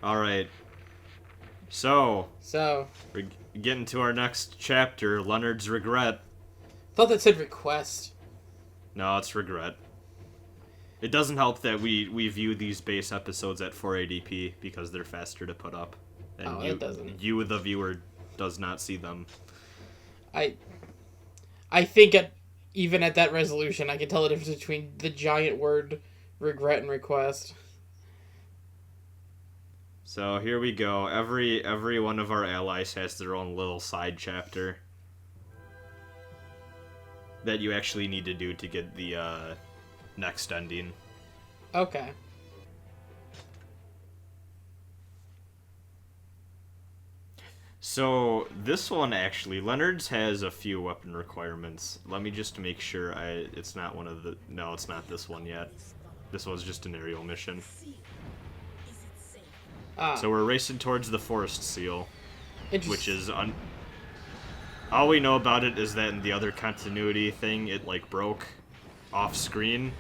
Alright. So, So, we're getting to our next chapter, Leonard's Regret. thought that said request. No, it's regret. It doesn't help that we view these base episodes at 480p because they're faster to put up. And It doesn't. You, the viewer, does not see them. I think even at that resolution, I can tell the difference between the giant word regret and request. So here we go. Every one of our allies has their own little side chapter that you actually need to do to get the next ending. Okay. So this one actually, Leonard's has a few weapon requirements. Let me just make sure it's not one of the. No, it's not this one yet. This was just an aerial mission. So we're racing towards the forest seal, which is all we know about it is that in the other continuity thing, it like broke off screen,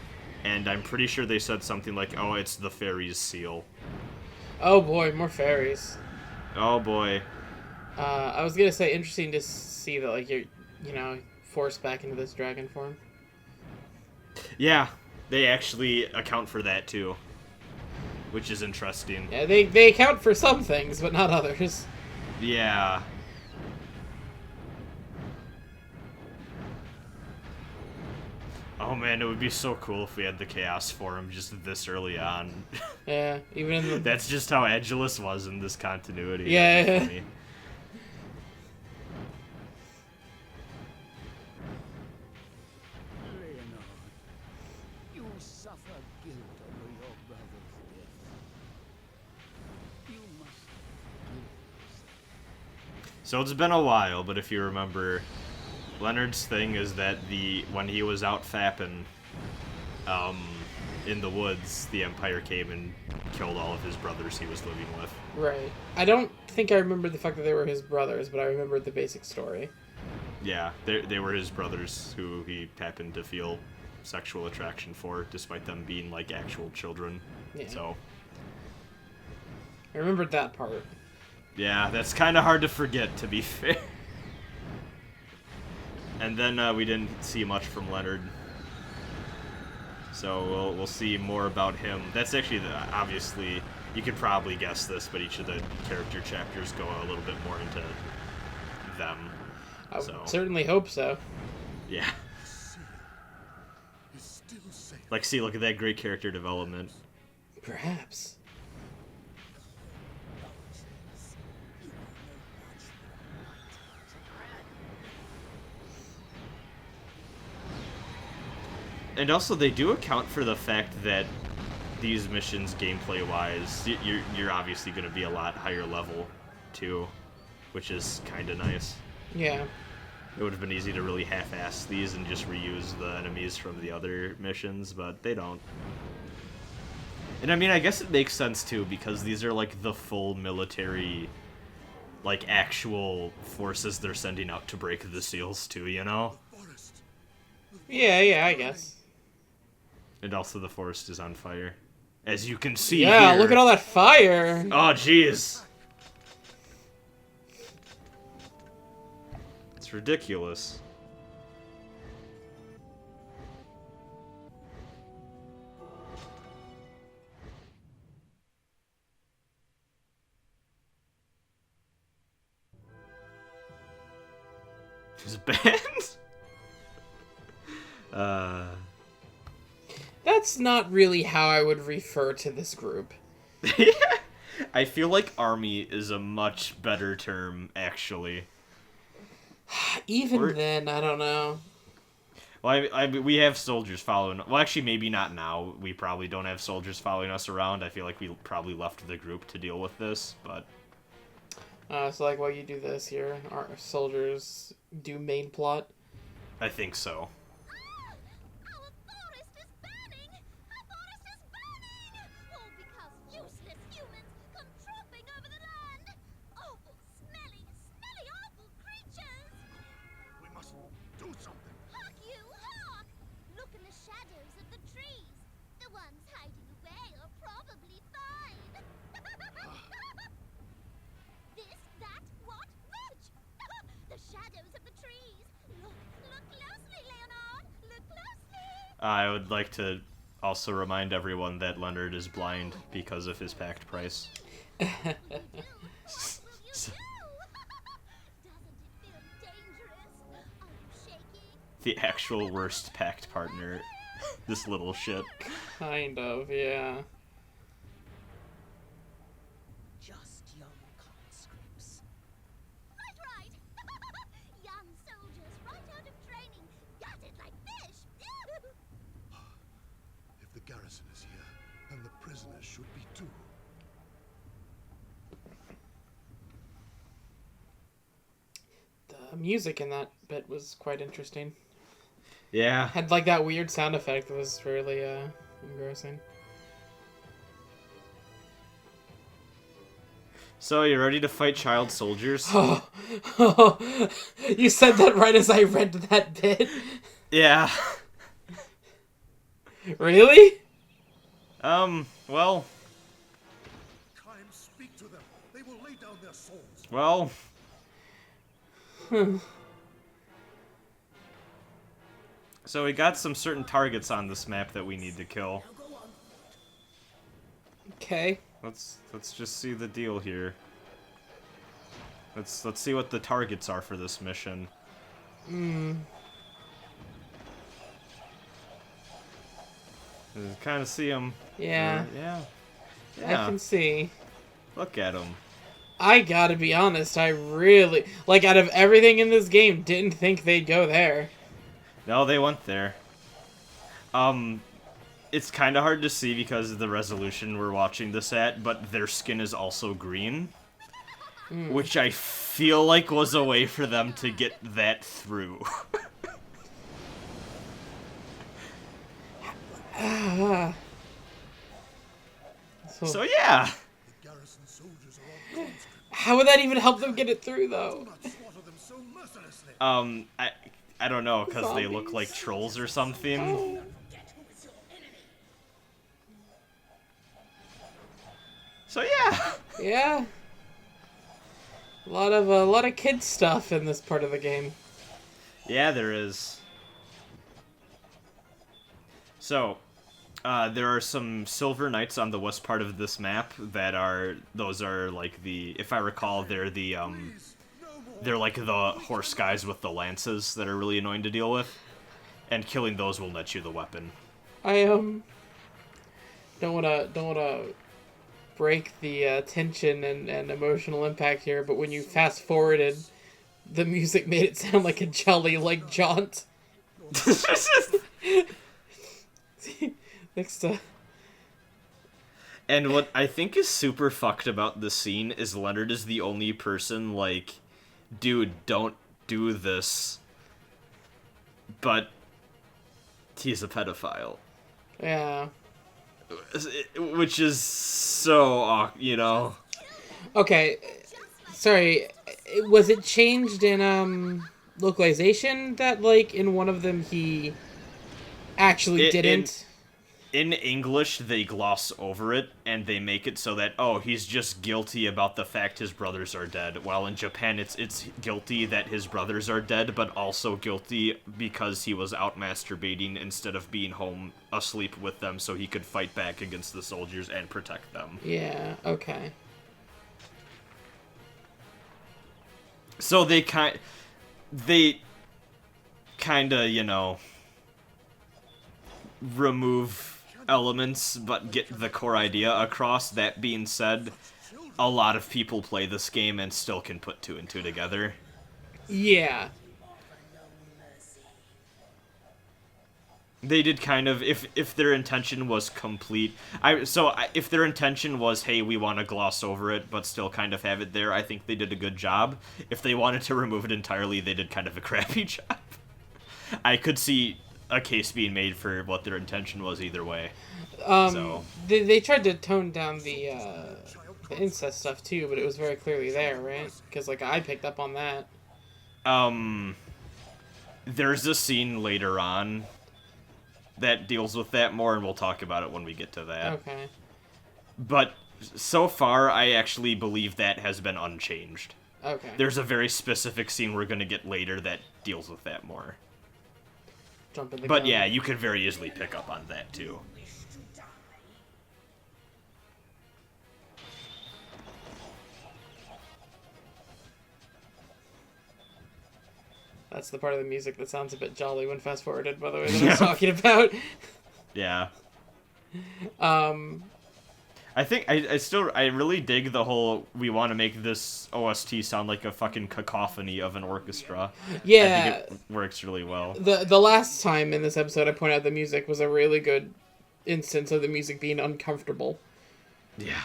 and I'm pretty sure they said something like, "Oh, it's the fairies seal." Oh boy, more fairies. Oh boy. I was gonna say, interesting to see that like you're, forced back into this dragon form. Yeah, they actually account for that too, which is interesting. Yeah, they account for some things, but not others. Yeah. Oh man, it would be so cool if we had the Chaos Form just this early on. Yeah, even in the... That's just how Agelus was in this continuity. Yeah. Leonard, you suffer guilt over your brother's death. You must forgive yourself. So it's been a while, but if you remember, Leonard's thing is that when he was out fapping in the woods, the Empire came and killed all of his brothers he was living with. Right. I don't think I remember the fact that they were his brothers, but I remembered the basic story. Yeah, they were his brothers who he happened to feel sexual attraction for, despite them being like actual children. Yeah. So I remembered that part. yeah, that's kind of hard to forget, to be fair. And then we didn't see much from Leonard, so we'll see more about him. That's actually obviously you could probably guess this, but each of the character chapters go a little bit more into them. I So certainly hope so. yeah, like see, look at that great character development. Perhaps. And also, they do account for the fact that these missions, gameplay-wise, you're obviously going to be a lot higher level, too, which is kind of nice. Yeah. It would have been easy to really half-ass these and just reuse the enemies from the other missions, but they don't. And I mean, I guess it makes sense, too, because these are, like, the full military, like, actual forces they're sending out to break the seals, too, you know? Yeah, I guess. And also the forest is on fire. As you can see Yeah, here. look at all that fire! Oh, jeez. It's ridiculous. His band? That's not really how I would refer to this group. I feel like army is a much better term, actually. Even then, I don't know. Well, we have soldiers following... Well, actually, maybe not now. We probably don't have soldiers following us around. I feel like we probably left the group to deal with this, but... So like while you do this here, our soldiers do main plot. I think so. I would like to also remind everyone that Leonard is blind because of his packed price. Doesn't it feel dangerous? I'm shaking. The actual worst packed partner. This little shit. Kind of, yeah. Just young conscripts. Right. Young soldiers right out of training. Got it like fish. If the garrison is here, then the prisoners should be too. The music in that bit was quite interesting. Yeah. Had like that weird sound effect that was really engrossing. So, you ready to fight child soldiers? Oh, you said that right as I read that bit. Yeah. Really? Well, Time, speak to them. They will lay down their swords. well. So we got some certain targets on this map that we need to kill. Okay. Let's just see the deal here. Let's see what the targets are for this mission. Kind of see them. Yeah. Yeah. I Yeah. can see. Look at them. I gotta be honest, I really, like, out of everything in this game, didn't think they'd go there. No, they went there. It's kind of hard to see because of the resolution we're watching this at, but their skin is also green. Which I feel like was a way for them to get that through. So yeah. The garrison soldiers are all conscripts. How would that even help them get it through, though? Not slaughter them so mercilessly. I don't know, because they look like Zombies. trolls or something. Oh. So yeah. Yeah. A lot of kid stuff in this part of the game. Yeah, there is. So, there are some silver knights on the west part of this map that those are like if I recall, they're they're like the horse guys with the lances that are really annoying to deal with. And killing those will net you the weapon. I don't wanna break the tension and emotional impact here, but when you fast forwarded, the music made it sound like a jolly like jaunt. Next to And what I think is super fucked about this scene is Leonard is the only person like, dude, don't do this. But he's a pedophile. yeah. Which is so, Okay, sorry. Was it changed in localization that like in one of them he actually didn't? In English, they gloss over it, and they make it so that, oh, he's just guilty about the fact his brothers are dead. While in Japan, it's guilty that his brothers are dead, but also guilty because he was out masturbating instead of being home asleep with them so he could fight back against the soldiers and protect them. Yeah. Okay. So they kind of, remove elements but get the core idea across. That being said, a lot of people play this game and still can put two and two together. Yeah. They did kind of, if their intention was complete, if their intention was, hey, we want to gloss over it but still kind of have it there, I think they did a good job. If they wanted to remove it entirely, they did kind of a crappy job. I could see a case being made for what their intention was either way. They tried to tone down the incest stuff too, but it was very clearly there, right? Because like I picked up on that. There's a scene later on that deals with that more, and we'll talk about it when we get to that. Okay. But so far, I actually believe that has been unchanged. Okay. There's a very specific scene we're going to get later that deals with that more. jump in the But gun. yeah, you could very easily pick up on that too. That's the part of the music that sounds a bit jolly when fast forwarded, by the way, that I was talking about. Yeah. Um, I think I really dig the whole we want to make this OST sound like a fucking cacophony of an orchestra. yeah, I think it works really well. the last time in this episode I pointed out the music was a really good instance of the music being uncomfortable. Yeah.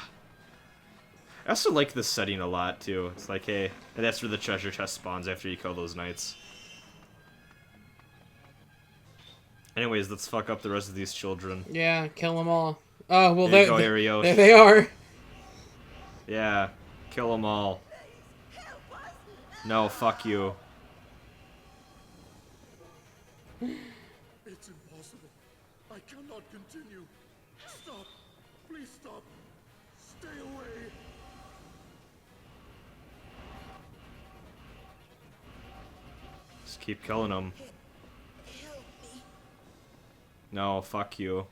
I also like this setting a lot too. It's like, hey, and that's where the treasure chest spawns after you kill those knights. Anyways, let's fuck up the rest of these children. Yeah, kill them all. Oh, well, There you go, Arios. there they are. Yeah, kill them all. No, fuck you. It's impossible. I cannot continue. Stop. Please stop. Stay away. Just keep killing them. No, fuck you.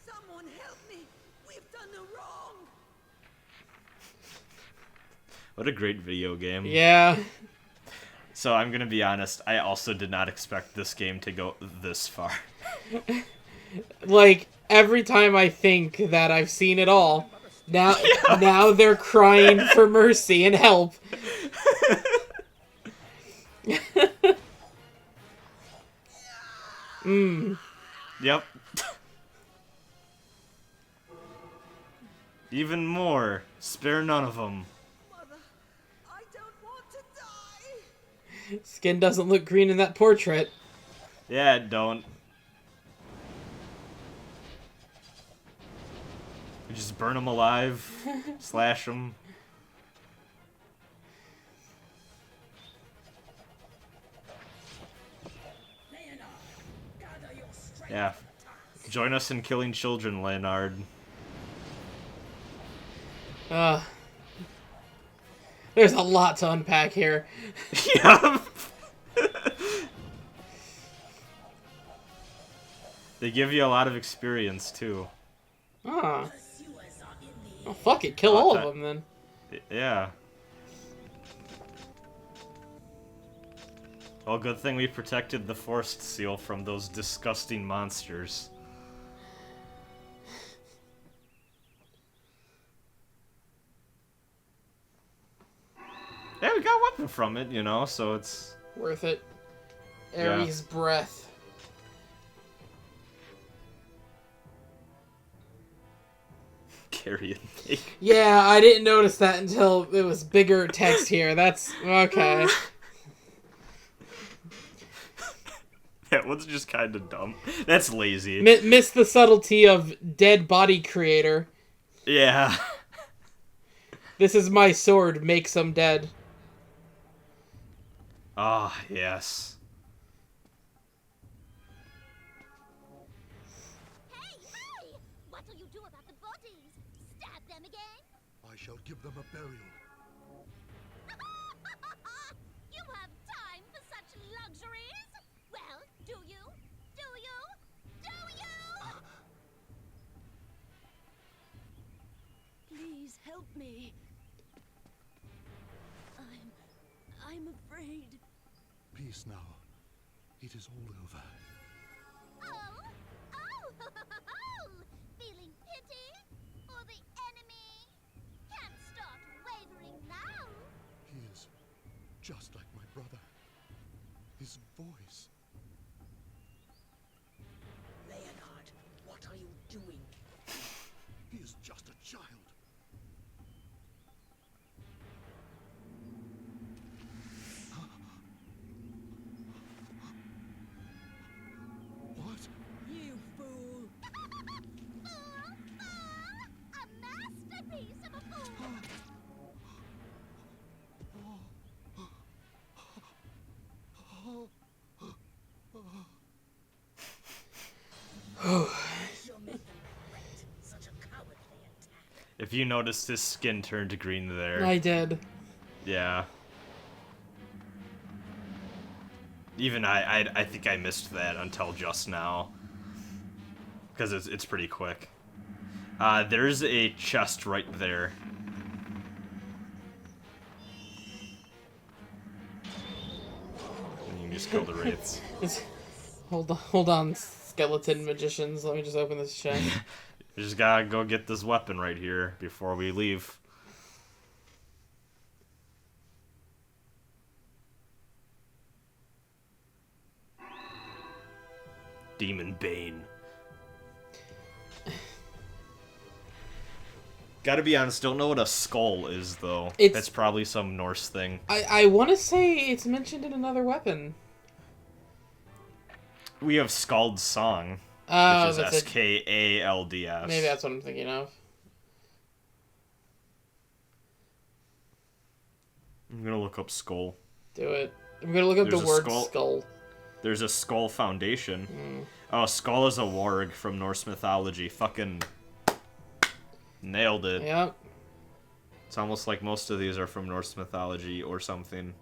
Someone help me! We've done no wrong! What a great video game. Yeah. So I'm gonna be honest, I also did not expect this game to go this far. Like, every time I think that I've seen it all, now they're crying for mercy and help. Yep. Even more. Spare none of them. Mother, I don't want to die! Skin doesn't look green in that portrait. Yeah, don't. You just burn them alive. Slash them. Yeah. Join us in killing children, Leonard. There's a lot to unpack here. Yep. They give you a lot of experience, too. Oh, fuck it. Kill all of them, then. Yeah. Well, good thing we protected the forest seal from those disgusting monsters. Yeah, we got a weapon from it, you know, so it's... Worth it. Ares' breath. Carrion cake. Yeah, I didn't notice that until it was bigger text here. That's... okay. That one's just kind of dumb. That's lazy. Miss the subtlety of dead body creator. Yeah. This is my sword, make some dead. Ah, yes. Hey! What'll you do about the bodies? Stab them again? I shall give them a burial. You have time for such luxuries? Well, do you? Do you? Do you? Please help me. I'm afraid. Peace now. It is all over. Oh! Oh! Feeling pity for the enemy? Can't start wavering now. He is just like my brother. His voice. Leonard, what are you doing? He is just a child. What? You fool! A masterpiece of a fool. Shall make them regret such a cowardly attack. If you noticed, his skin turned green there. I did. Yeah. Even I think I missed that until just now. Because it's pretty quick. There's a chest right there. And you can just kill the wraiths. Hold on, skeleton magicians. Let me just open this chest. You just gotta go get this weapon right here before we leave. Demon Bane. Gotta be honest, don't know what a skull is, though. That's probably some Norse thing. I want to say it's mentioned in another weapon. We have Skald's Song, Oh, which is S-K-A-L-D-S. Maybe that's what I'm thinking of. I'm gonna look up skull. Do it. I'm gonna look up There's the a word skull. skull. There's a skull foundation. Oh, skull is a warg from Norse mythology. Fucking nailed it. Yep. It's almost like most of these are from Norse mythology or something.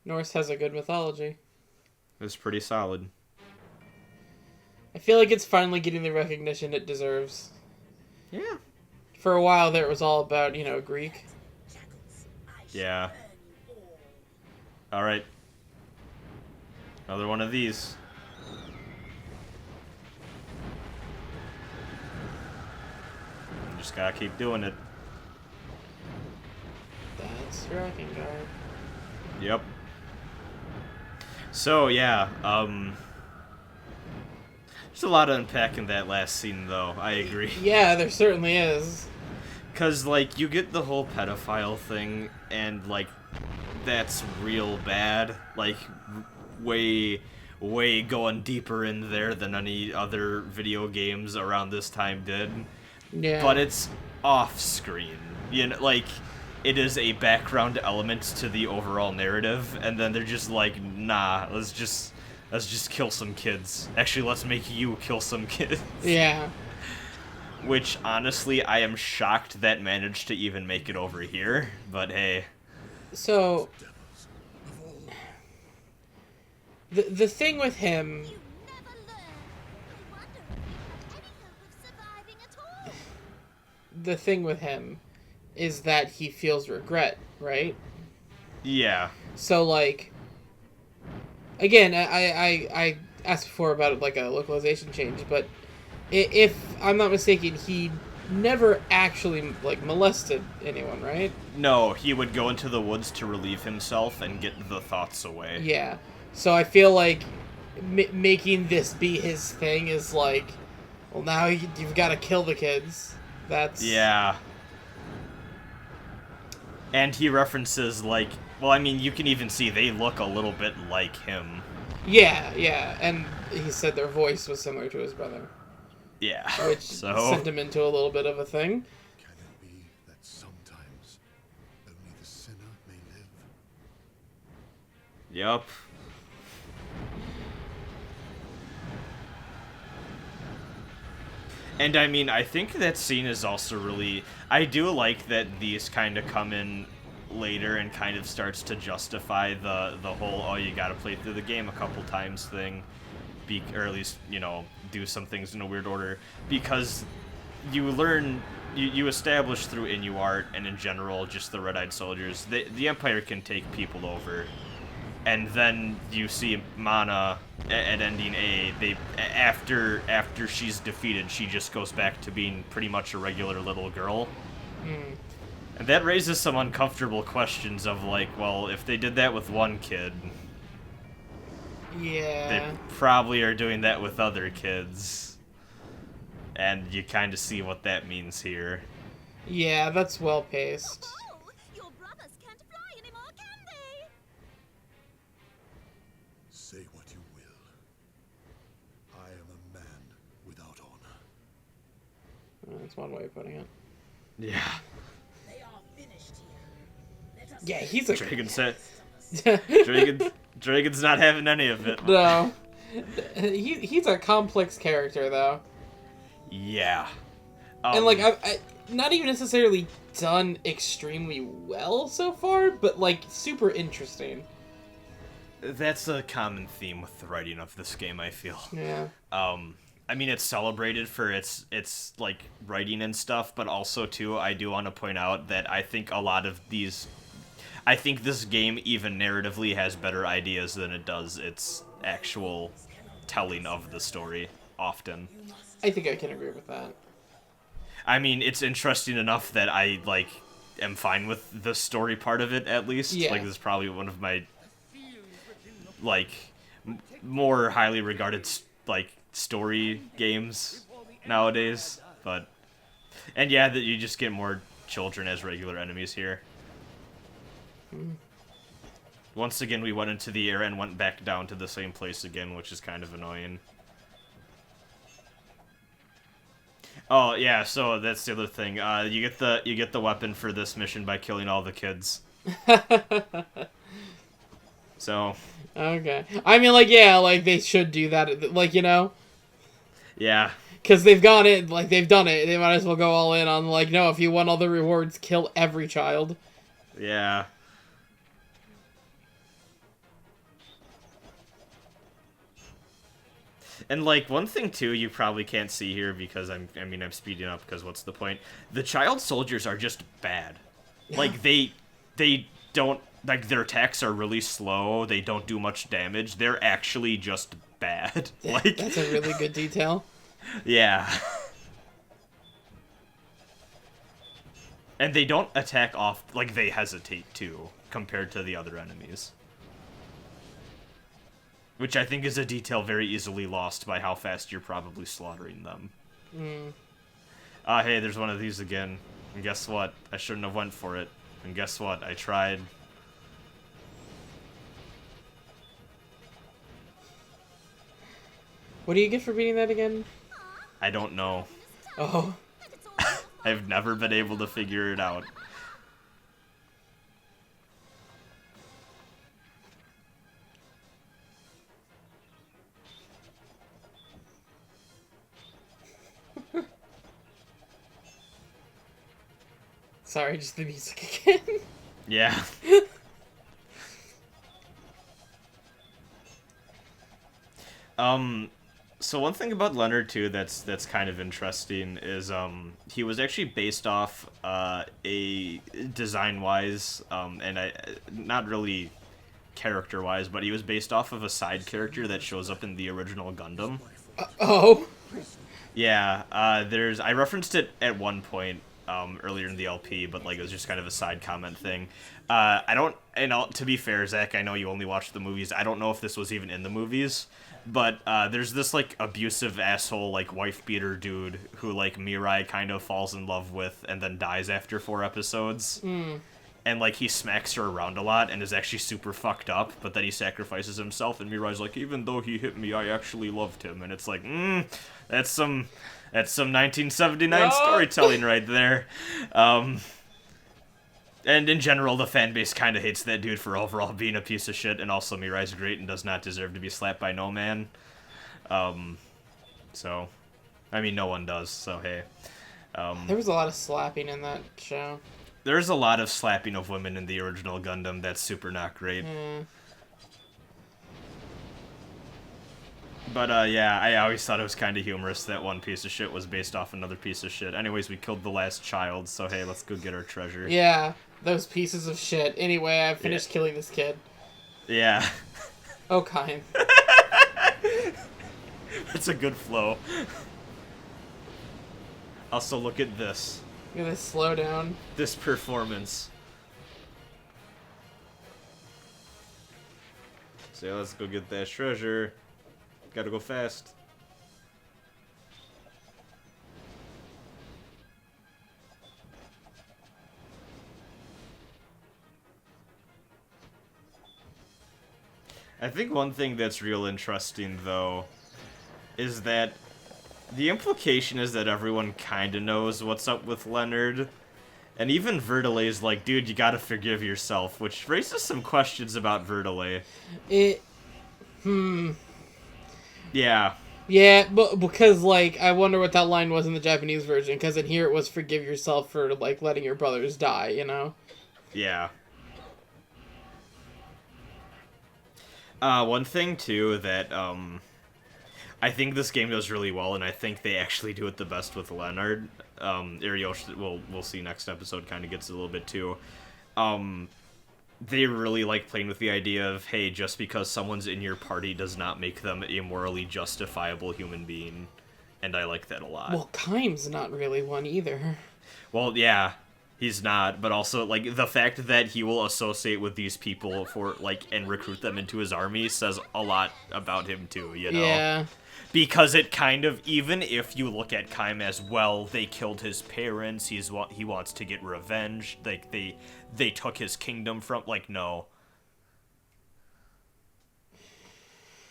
Norse has a good mythology. It's pretty solid. I feel like it's finally getting the recognition it deserves. Yeah. For a while there, it was all about, Greek. Yeah. Alright. Another one of these. You just gotta keep doing it. That's Drakengard. Yep. So, yeah, there's a lot to unpack in that last scene, though. I agree. Yeah, there certainly is. Because, like, you get the whole pedophile thing, and, like, that's real bad. Like, way going deeper in there than any other video games around this time did. Yeah. But it's off-screen. Like, it is a background element to the overall narrative, and then they're just like, nah, let's just kill some kids. Actually, let's make you kill some kids. Yeah. Which, honestly, I am shocked that managed to even make it over here, but hey. So, the thing with him... You never learn. I wonder if any hope of surviving at all. The thing with him is that he feels regret, right? Yeah. So, like... Again, I asked before about, like, a localization change, but if I'm not mistaken, he never actually, like, molested anyone, right? No, he would go into the woods to relieve himself and get the thoughts away. Yeah. So I feel like making this be his thing is like, well, now you've got to kill the kids. That's... Yeah. And he references, like... Well, I mean, you can even see they look a little bit like him. Yeah. And he said their voice was similar to his brother. Yeah. Which so... sent him into a little bit of a thing. Can it be that sometimes only the sinner may live? Yup. And I mean, I think that scene is also really... I do like that these kind of come in later and kind of starts to justify the whole, oh, you gotta play through the game a couple times thing. Or at least, do some things in a weird order. Because you learn... You establish through Inuart and in general just the Red-Eyed Soldiers, the Empire can take people over. And then you see Mana at ending A. After she's defeated, she just goes back to being pretty much a regular little girl. And that raises some uncomfortable questions of like, well, if they did that with one kid, Yeah. they probably are doing that with other kids. And you kind of see what that means here. Yeah, that's well paced. Oh, your brothers can't fly anymore, can they? Say what you will. I am a man without honor. That's one way of putting it. Yeah. They are finished here. Let us Yeah, he's a... Dragon said... Dragon's not having any of it. No. He's a complex character, though. Yeah. And, like, I not even necessarily done extremely well so far, but like super interesting. That's a common theme with the writing of this game, I feel. Yeah. I mean, it's celebrated for its like writing and stuff, but also too, I do want to point out that I think I think this game even narratively has better ideas than it does its actual telling of the story often. I think I can agree with that. I mean, it's interesting enough that I like am fine with the story part of it at least. Yeah. Like, this is probably one of my like more highly regarded like story games nowadays, but and yeah, that you just get more children as regular enemies here. Once again, we went into the air and went back down to the same place again, which is kind of annoying. Oh yeah, so that's the other thing. You get the weapon for this mission by killing all the kids. So. Okay. I mean, like, yeah, like, they should do that, like, you know? Yeah. Because they've gone in, like, they've done it. They might as well go all in on, like, no, if you want all the rewards, kill every child. Yeah. And, like, one thing, too, you probably can't see here because I'm speeding up because what's the point? The child soldiers are just bad. Yeah. Like, they don't, like, their attacks are really slow. They don't do much damage. They're actually just bad. Like, that's a really good detail. Yeah. And they don't attack off, like, they hesitate, too, compared to the other enemies. Which I think is a detail very easily lost by how fast you're probably slaughtering them. Hey, there's one of these again. And guess what? I shouldn't have went for it. And guess what? I tried. What do you get for beating that again? I don't know. Oh. I've never been able to figure it out. Sorry, just the music again. Yeah. So one thing about Leonard too that's kind of interesting is he was actually based off a design-wise and not really character-wise, but he was based off of a side character that shows up in the original Gundam. Oh. Yeah, I referenced it at one point earlier in the LP, but like it was just kind of a side comment thing. To be fair, Zach, I know you only watched the movies. I don't know if this was even in the movies, but there's this like abusive asshole like wife beater dude who like Mirai kind of falls in love with and then dies after 4 episodes. And like he smacks her around a lot and is actually super fucked up, but then he sacrifices himself and Mirai's like, even though he hit me, I actually loved him. And it's like, that's some 1979 storytelling right there. And in general, the fan base kind of hates that dude for overall being a piece of shit, and also Mirai's great and does not deserve to be slapped by no man. So, I mean, no one does, so hey. There was a lot of slapping in that show. There's a lot of slapping of women in the original Gundam that's super not great. But, yeah, I always thought it was kind of humorous that one piece of shit was based off another piece of shit. Anyways, we killed the last child, so hey, let's go get our treasure. Yeah, those pieces of shit. Anyway, I finished killing this kid. Yeah. Oh, kind. That's a good flow. Also, look at this. Look at this slowdown. This performance. So, yeah, let's go get that treasure. Gotta go fast. I think one thing that's real interesting, though, is that the implication is that everyone kinda knows what's up with Leonard. And even Verdelay's like, dude, you gotta forgive yourself, which raises some questions about Verdelay. Yeah. Yeah. Yeah, but because, like, I wonder what that line was in the Japanese version, because in here it was forgive yourself for, like, letting your brothers die, you know? Yeah. One thing, too, that, I think this game does really well, and I think they actually do it the best with Leonard. Iriosh, we'll see next episode, kind of gets a little bit, too. They really like playing with the idea of, hey, just because someone's in your party does not make them a morally justifiable human being. And I like that a lot. Well, Kaim's not really one either. Well, yeah, he's not, but also, like, the fact that he will associate with these people for, like, and recruit them into his army says a lot about him, too, you know? Yeah. Because it kind of, even if you look at Kaim as, well, they killed his parents, he wants to get revenge, like, they took his kingdom from, like, no.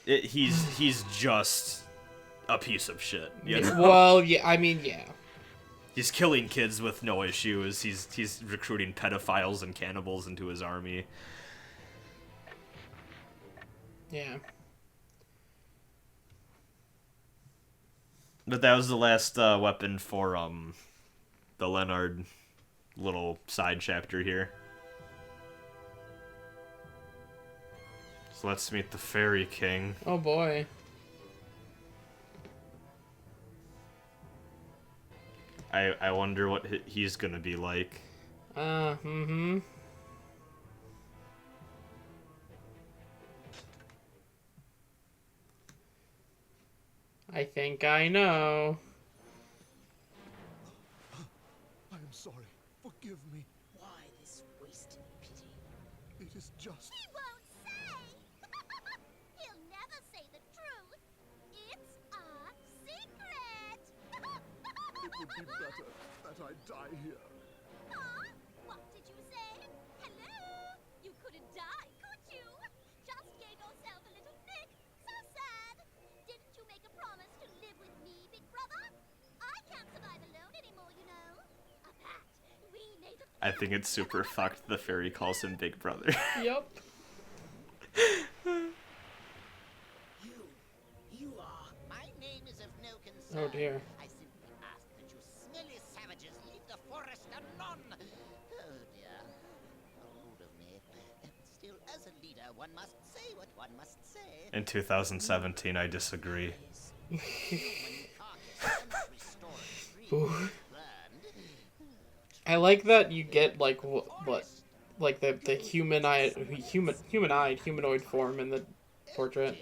He's just a piece of shit, you know? Well, yeah, I mean, yeah. He's killing kids with no issues, he's recruiting pedophiles and cannibals into his army. Yeah. But that was the last weapon for the Leonard little side chapter here. So let's meet the Fairy King. Oh boy. I wonder what he's gonna be like. Mm-hmm. I think I know. I am sorry. Forgive me. Why this wasted pity? It is just. He won't say! He'll never say the truth. It's a secret! It would be better that I die here. Huh? What did you say? Hello? You couldn't die, could you? Just gave yourself a little nick. So sad. Didn't you make a promise to live with me, big brother? I can't survive alone anymore, you know. A pact. We made a I think it's super fucked the fairy calls him Big Brother. Yep. You are. My name is of no concern. Oh dear. I simply ask that you smelly savages leave the forest anon. Oh dear. Hold of me. Still, as a leader, one must say what one must say. In 2017, I disagree. Ooh. I like that you get like what like the humanoid humanoid form in the portrait.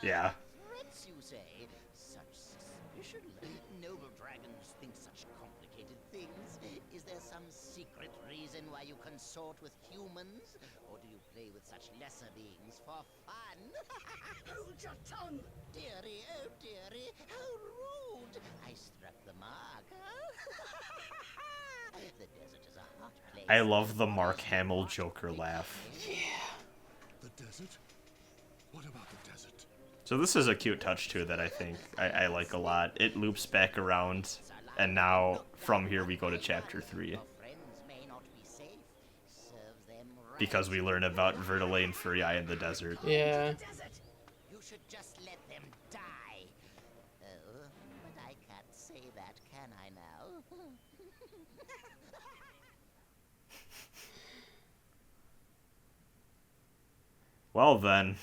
Yeah. Threats, you say? Such suspicion. Noble dragons think such complicated things. Is there some secret reason why you consort with humans? Or do you play with such lesser beings for fun? Hold your tongue! Dearie, oh dearie, how rude! I struck the mark, huh? The desert is a hot place. I love the Mark Hamill Joker laugh. The desert? What about the desert? So this is a cute touch too that I think I like a lot. It loops back around, and now from here we go to chapter 3. Your friends may not be safe. Serve them right. Because we learn about Vertile and Furii in the desert. Yeah. You should just let them die. Oh, but I can't say that, can I now? Well then,